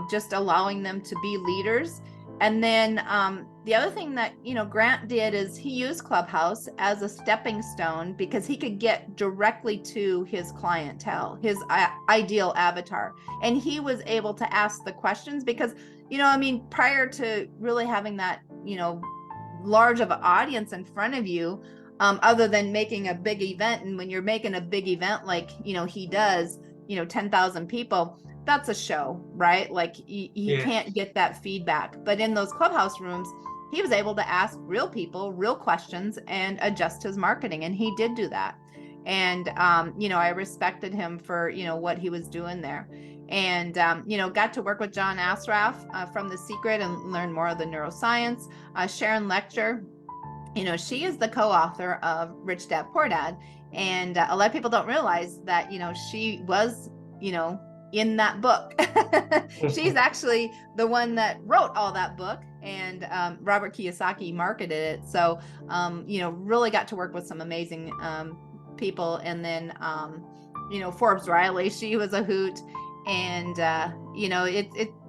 just allowing them to be leaders. And then the other thing that, Grant did is he used Clubhouse as a stepping stone because he could get directly to his clientele, his ideal avatar. And he was able to ask the questions because, prior to really having that, large of an audience in front of you, other than making a big event. And when you're making a big event, like, he does, 10,000 people, that's a show, right? Like he Yes. can't get that feedback. But in those Clubhouse rooms, he was able to ask real people real questions and adjust his marketing, and he did do that. And I respected him for what he was doing there. And got to work with John Asraf from The Secret and learn more of the neuroscience. Sharon Lecter, she is the co-author of Rich Dad Poor Dad, and a lot of people don't realize that she was in that book. She's actually the one that wrote all that book, and Robert Kiyosaki marketed it. So really got to work with some amazing people. And then Forbes Riley, she was a hoot. And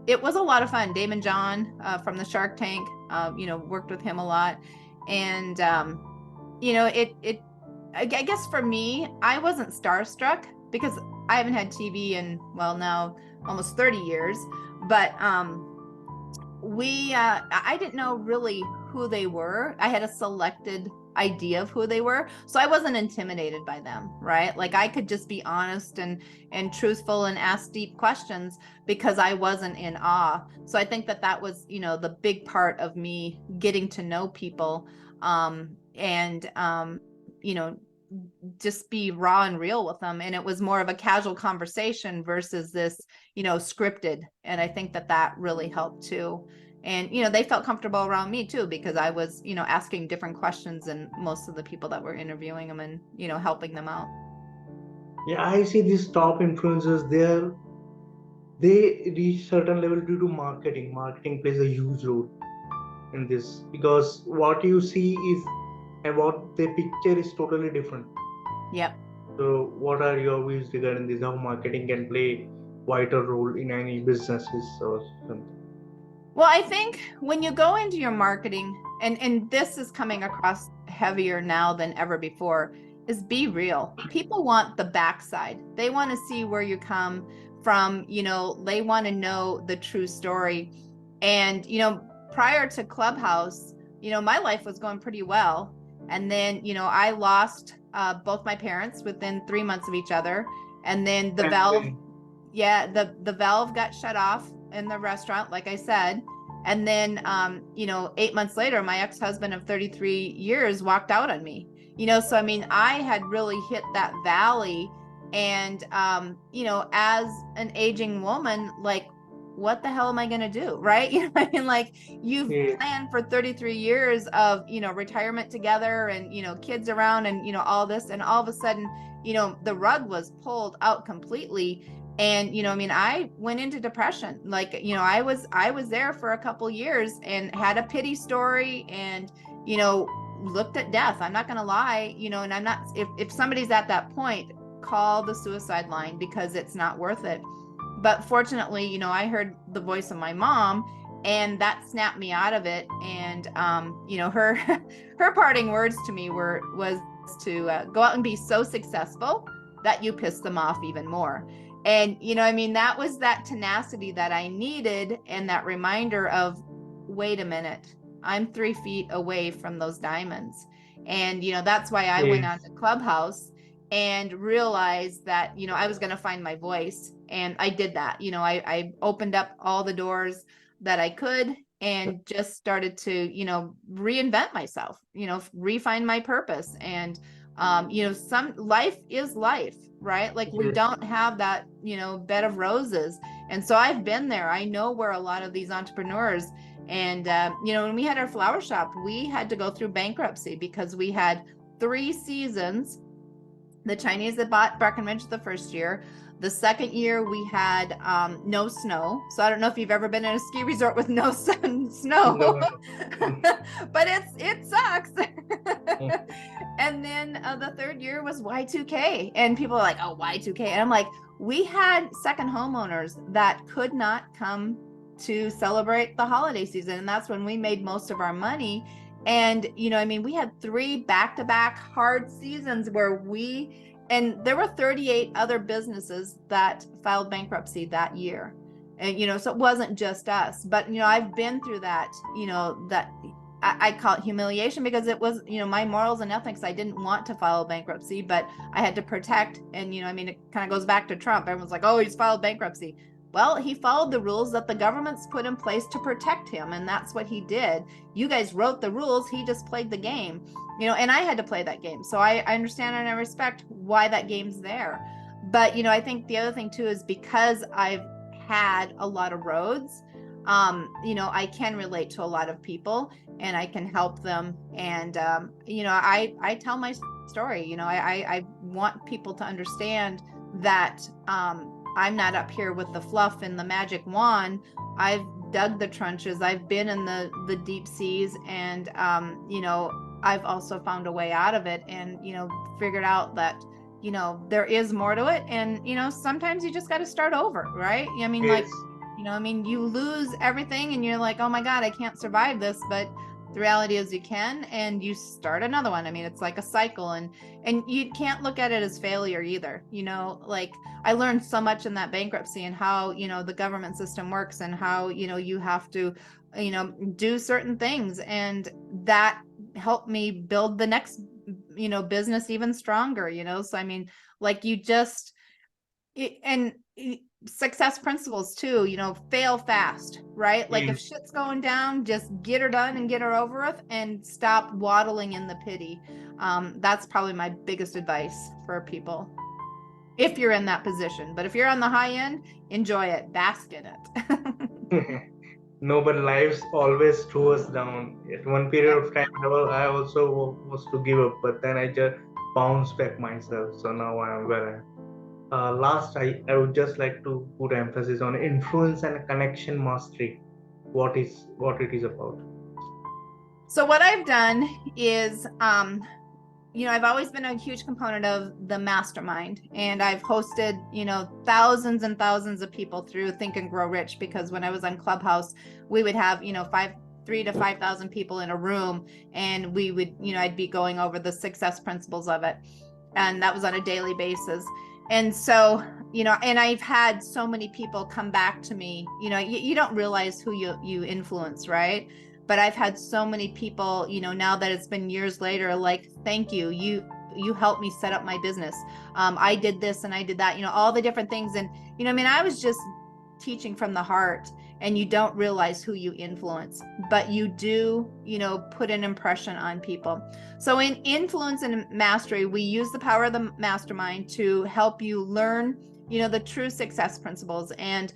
it was a lot of fun. Damon John from the Shark Tank, worked with him a lot. And I guess for me, I wasn't starstruck because I haven't had TV in, well, now almost 30 years, but I didn't know really who they were. I had a selected idea of who they were, so I wasn't intimidated by them, right? Like I could just be honest and truthful and ask deep questions because I wasn't in awe. So I think that was the big part of me getting to know people, and just be raw and real with them. And it was more of a casual conversation versus this scripted. And I think that really helped too. And they felt comfortable around me too because I was asking different questions than most of the people that were interviewing them and helping them out. Yeah, I see these top influencers. They reach certain level due to marketing. Marketing plays a huge role in this because what you see is and what they picture is totally different. Yep. So, what are your views regarding this? How marketing can play vital role in any businesses or something? Well, I think when you go into your marketing, and this is coming across heavier now than ever before, is be real. People want the backside. They want to see where you come from, they want to know the true story. And, prior to Clubhouse, my life was going pretty well. And then, I lost both my parents within 3 months of each other. And then the valve, the valve got shut off in the restaurant, like I said. And then 8 months later, my ex-husband of 33 years walked out on me. So I mean, I had really hit that valley. And as an aging woman, like, what the hell am I going to do? Right. I mean, like, you've planned for 33 years of retirement together and kids around and all this, and all of a sudden the rug was pulled out completely. And I went into depression. Like I was there for a couple years and had a pity story and looked at death. I'm not gonna lie, and I'm not, if somebody's at that point, call the suicide line because it's not worth it. But fortunately, I heard the voice of my mom, and that snapped me out of it. And her her parting words to me was to go out and be so successful that you piss them off even more. And, I mean, that was that tenacity that I needed, and that reminder of, wait a minute, I'm 3 feet away from those diamonds. And, that's why I went on Yes. to Clubhouse and realized that, I was going to find my voice. And I did that. I opened up all the doors that I could and just started to, reinvent myself, refine my purpose. And, some life is life, right? Like we Yes. don't have that, bed of roses. And so I've been there. I know where a lot of these entrepreneurs, and, when we had our flower shop, we had to go through bankruptcy because we had 3 seasons. The Chinese that bought Breckenridge the first year. The second year we had no snow. So I don't know if you've ever been in a ski resort with no snow, No. No. but it sucks. Mm. And then the third year was Y2K, and people are like, "Oh, Y2K," and I'm like, we had second homeowners that could not come to celebrate the holiday season, and that's when we made most of our money. And, I mean, we had 3 back-to-back hard seasons and there were 38 other businesses that filed bankruptcy that year. And, so it wasn't just us, but, I've been through that, that I call it humiliation, because it was, my morals and ethics. I didn't want to file bankruptcy, but I had to protect. And, I mean, it kind of goes back to Trump. Everyone's like, oh, he's filed bankruptcy. Well, he followed the rules that the government's put in place to protect him, and that's what he did. You guys wrote the rules, he just played the game, and I had to play that game. So I understand and I respect why that game's there. But, I think the other thing too is because I've had a lot of roads, I can relate to a lot of people and I can help them. And, I tell my story. I want people to understand that, I'm not up here with the fluff and the magic wand. I've dug the trenches. I've been in the deep seas, and, I've also found a way out of it, and, figured out that, there is more to it. And, sometimes you just got to start over, right? I mean, like, Yes. you lose everything and you're like, oh my God, I can't survive this. But the reality is you can, and you start another one. I mean, it's like a cycle, and you can't look at it as failure either. Like I learned so much in that bankruptcy, and how, the government system works, and how, you have to, do certain things. And that helped me build the next, business even stronger, So, I mean, like and success principles too, fail fast, right? Like if Yes. shit's going down, just get her done and get her over with, and stop waddling in the pity. That's probably my biggest advice for people, if you're in that position. But if you're on the high end, enjoy it, bask in it. No, but lives always threw us down. At one period Yep. of time, I also was to give up, but then I just bounced back myself. So now I am where I am. Last, I would just like to put emphasis on influence and connection mastery. What it is about. So what I've done is, I've always been a huge component of the mastermind, and I've hosted, thousands and thousands of people through Think and Grow Rich, because when I was on Clubhouse, we would have, 3 to 5,000 people in a room, and we would, I'd be going over the success principles of it. And that was on a daily basis. And so, and I've had so many people come back to me, you don't realize who you influence, right? But I've had so many people, now that it's been years later, like, thank you, you helped me set up my business. I did this and I did that, all the different things. And, I mean, I was just teaching from the heart, and you don't realize who you influence, but you do, put an impression on people. So in influence and mastery, we use the power of the mastermind to help you learn, the true success principles. And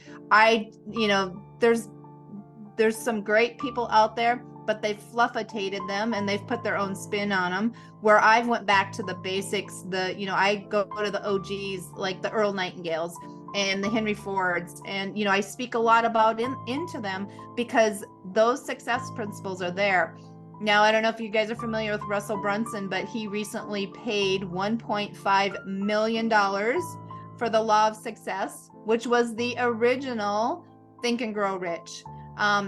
there's some great people out there, but they've fluffitated them and they've put their own spin on them, where I've went back to the basics. I go to the OGs, like the Earl Nightingales and the Henry Fords, and I speak a lot about into them, because those success principles are there. Now, I don't know if you guys are familiar with Russell Brunson, but he recently paid $1.5 million for the Law of Success, which was the original Think and Grow Rich.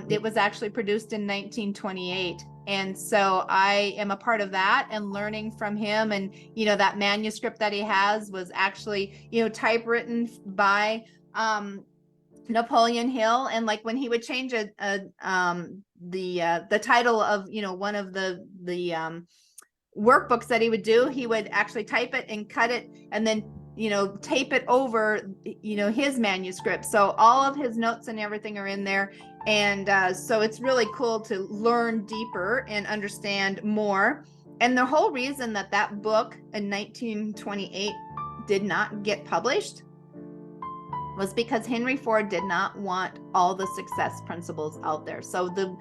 It was actually produced in 1928. And so I am a part of that and learning from him. And, that manuscript that he has was actually, typewritten by Napoleon Hill. And like when he would change the title of, one of the workbooks that he would do, he would actually type it and cut it and then tape it over his manuscript. So all of his notes and everything are in there. And so it's really cool to learn deeper and understand more. And the whole reason that book in 1928 did not get published was because Henry Ford did not want all the success principles out there. So the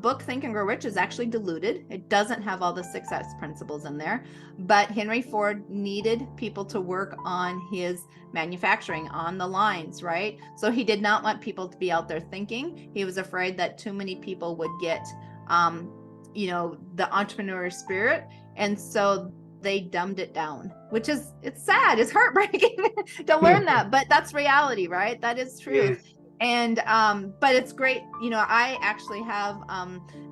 book Think and Grow Rich is actually diluted. It doesn't have all the success principles in there, but Henry Ford needed people to work on his manufacturing, on the lines, right? So he did not want people to be out there thinking. He was afraid that too many people would get, the entrepreneur spirit. And so they dumbed it down, which is, it's sad, it's heartbreaking to learn that, but that's reality, right? That is truth. Yes. And but it's great. I actually have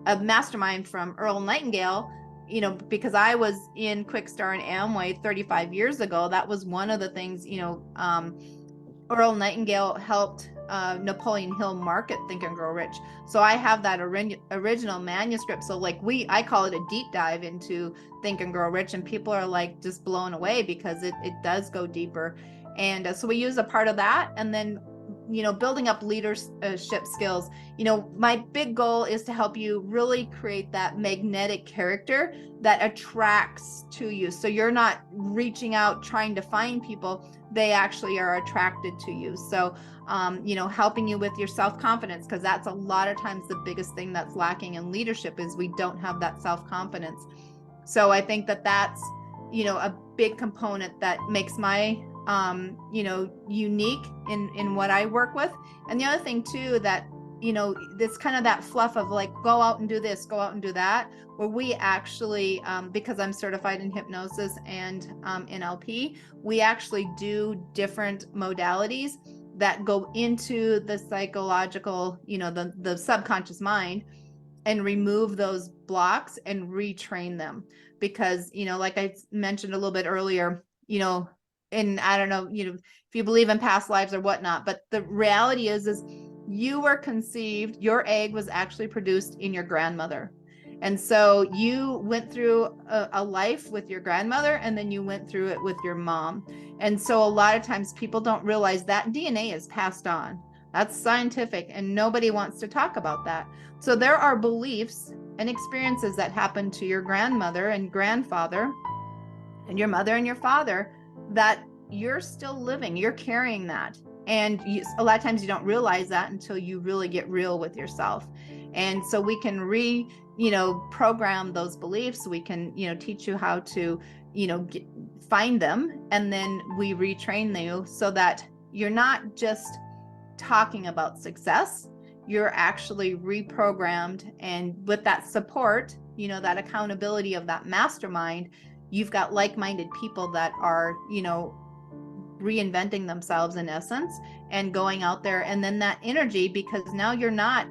a mastermind from Earl Nightingale, because I was in Quickstar and Amway 35 years ago. That was one of the things, Earl Nightingale helped Napoleon Hill market Think and Grow Rich. So I have that original manuscript. So like I call it a deep dive into Think and Grow Rich, and people are like just blown away because it does go deeper. And so we use a part of that, and then building up leadership skills. My big goal is to help you really create that magnetic character that attracts to you. So you're not reaching out trying to find people, they actually are attracted to you. So helping you with your self-confidence, because that's a lot of times the biggest thing that's lacking in leadership is we don't have that self-confidence. So I think that's a big component that makes my unique in what I work with. And the other thing too, that this kind of that fluff of like, go out and do this, go out and do that, where we actually, because I'm certified in hypnosis and NLP, we actually do different modalities that go into the psychological, the subconscious mind, and remove those blocks and retrain them. Because, like I mentioned a little bit earlier, and I don't know, if you believe in past lives or whatnot, but the reality is you were conceived, your egg was actually produced in your grandmother. And so you went through a life with your grandmother, and then you went through it with your mom. And so a lot of times people don't realize that DNA is passed on. That's scientific, and nobody wants to talk about that. So there are beliefs and experiences that happen to your grandmother and grandfather and your mother and your father that you're still living, you're carrying that. And a lot of times you don't realize that until you really get real with yourself. And so we can program those beliefs. We can, teach you how to, find them, and then we retrain you so that you're not just talking about success, you're actually reprogrammed. And with that support, that accountability of that mastermind, you've got like-minded people that are, reinventing themselves in essence and going out there. And then that energy, because now you're not,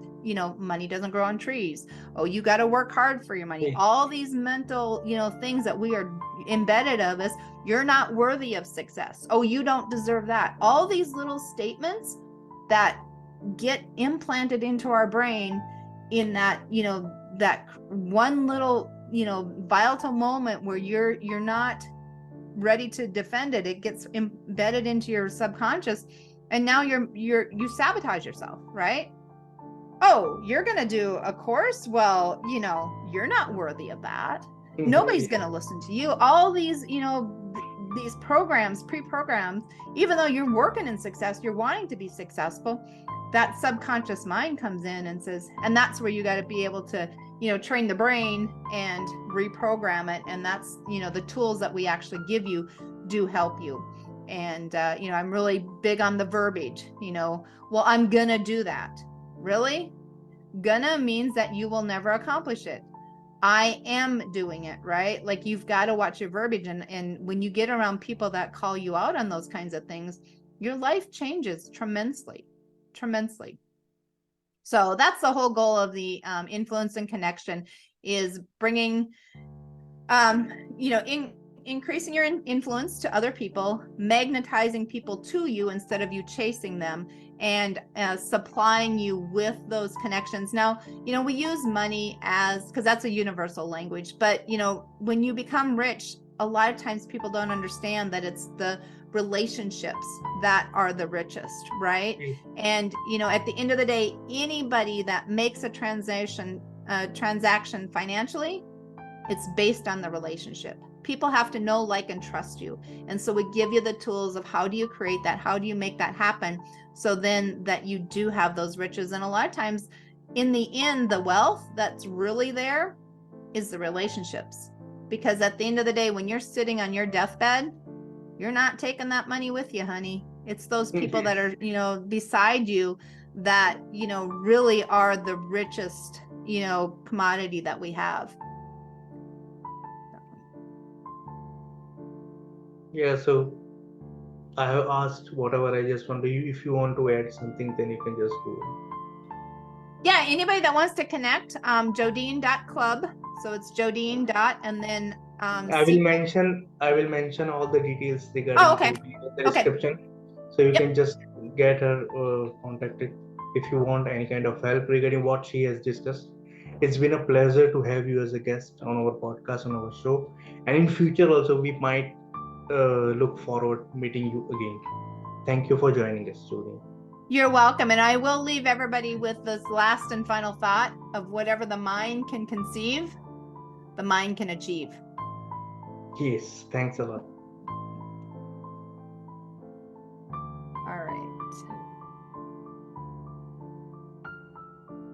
money doesn't grow on trees. Oh, you got to work hard for your money. All these mental, things that we are embedded of is you're not worthy of success. Oh, you don't deserve that. All these little statements that get implanted into our brain in that, that one little, volatile moment where you're not ready to defend it. It gets embedded into your subconscious, and now you sabotage yourself, right? Oh, you're going to do a course? Well, you're not worthy of that. Nobody's going to listen to you. All these, these programs, pre-programs, even though you're working in success, you're wanting to be successful, that subconscious mind comes in and says, and that's where you got to be able to, train the brain and reprogram it. And that's, the tools that we actually give you do help you. And, I'm really big on the verbiage, well, I'm going to do that. Really? Gonna means that you will never accomplish it. I am doing it, right? Like, you've got to watch your verbiage. And when you get around people that call you out on those kinds of things, your life changes tremendously. So that's the whole goal of the influence and connection, is bringing, increasing your influence to other people, magnetizing people to you instead of you chasing them, and supplying you with those connections. Now, we use money because that's a universal language, but when you become rich, a lot of times people don't understand that it's the relationships that are the richest, right? And at the end of the day, anybody that makes a transaction financially, it's based on the relationship. People have to know, like, and trust you. And so we give you the tools of how do you create that, how do you make that happen, so then that you do have those riches. And a lot of times in the end, the wealth that's really there is the relationships, because at the end of the day, when you're sitting on your deathbed, you're not taking that money with you, honey. It's those people that are, beside you that, really are the richest, commodity that we have. Yeah, so I have asked whatever. I just want to, if you want to add something, then you can just go. Yeah, anybody that wants to connect, Jodine.club. So it's Jodine and then I will mention all the details regarding okay. Jyoti in the Okay. description, so you Yep. can just get her contacted if you want any kind of help regarding what she has discussed. It's been a pleasure to have you as a guest on our podcast, on our show, and in future also we might look forward meeting you again. Thank you for joining us, Jyoti. You're welcome. And I will leave everybody with this last and final thought of whatever the mind can conceive, the mind can achieve. Yes, thanks a lot.